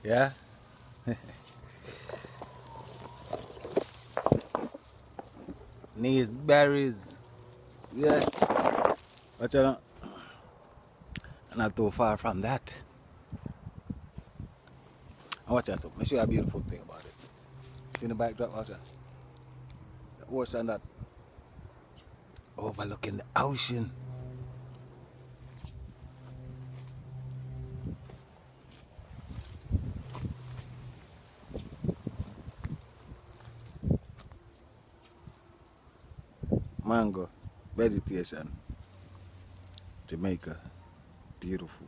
Yeah? These berries. Yeah. Watch out. Not too far from that. And watch out. Let me show you a beautiful thing about it. See the backdrop? Watch out. The ocean that overlooking the ocean. Mango. Vegetation. Jamaica. Beautiful.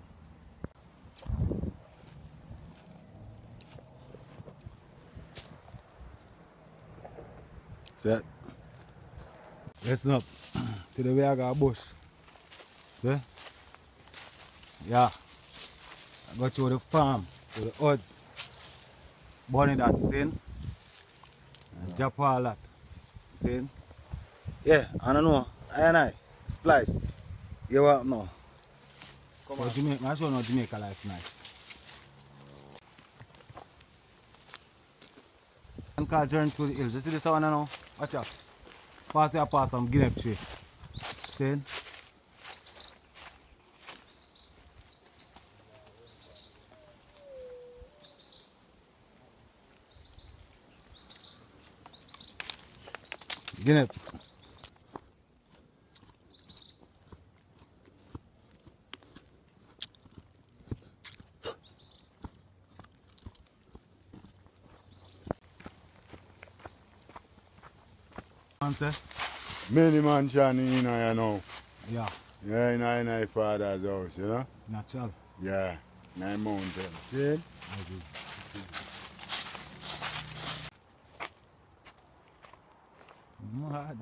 See? Listen up. To the Viaga bush. See? Yeah. I go to the farm, to the odds. Burning that, see? And drop all that. See? Yeah, I don't know. I splice. You want now? Come on. Jamaica, I show you Jamaica life nice. And call journey through the hills. You see this one now? Watch out. Pass here past some Guinea tree. See? Guinea. Answer? Many mansion in here, you know. Yeah. Yeah, in my father's house, you know? Natural. Yeah, in the mountain. See? Mad.